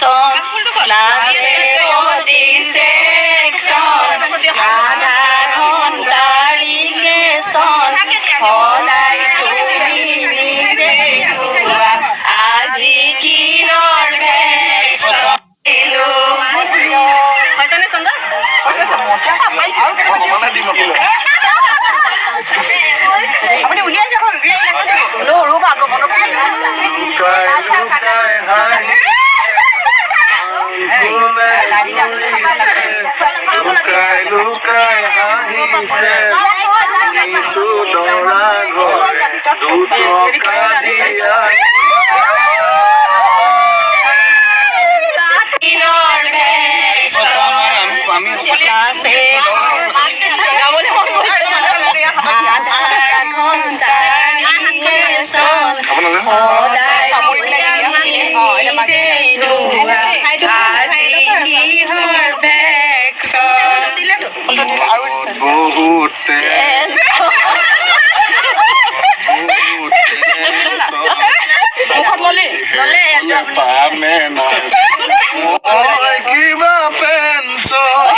lesson ক্লাসে প্ৰতি section আধা ঘন্টাৰ ইংলিশন সদায় তুমি নিজে কোৱা আজি কিহৰ ভেকশ্যন হয়নে চন্দন আপুনি উলিয়াই যাব ৰ'বা আকৌ মনত লুকাই হাঁহিছে কিছু দৰা ঘৰে দুটকা দিয়া বহুতে পামে না মই কিবা পেঞ্চন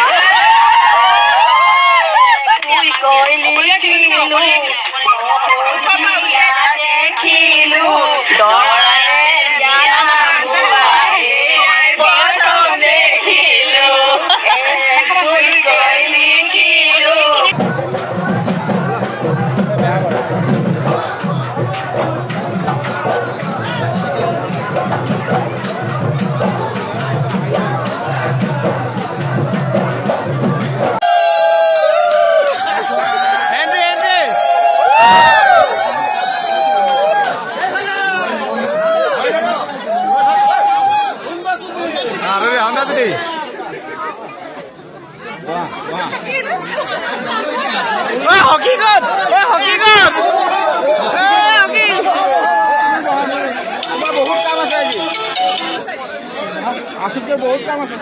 দেখিলো আসুকে বহুত কাম আছে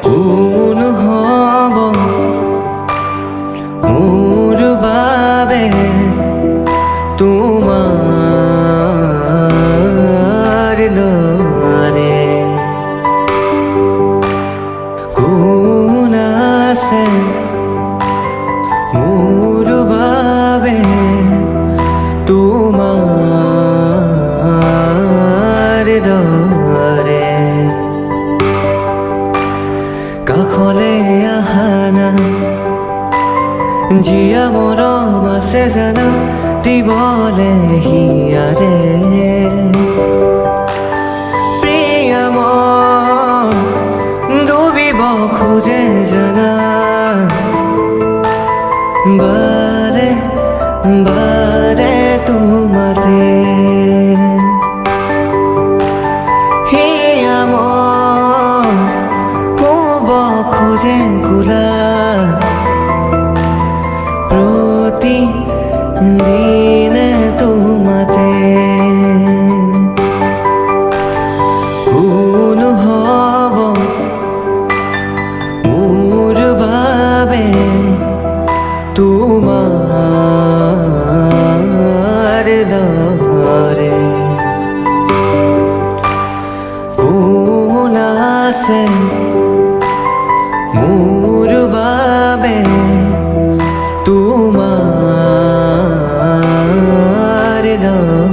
কোন হব মোৰ বাবে তোমাৰ দৰে কোন আছে মোৰ বাবে তোমাৰ দৰে কাষলে আহানা জিয়া মৰম আছে জানা দিবলে হিয়াৰে প্ৰিয়ম ডুবিব খোজে জানা বাৰে বাৰে তোমাৰে খুঁজে গোলা প্ৰতি দিনে তোমাতে কোন হব মোৰ বাবে তোমাৰ দৰে কোন আছে মোৰ বাবে তোমাৰ দৰে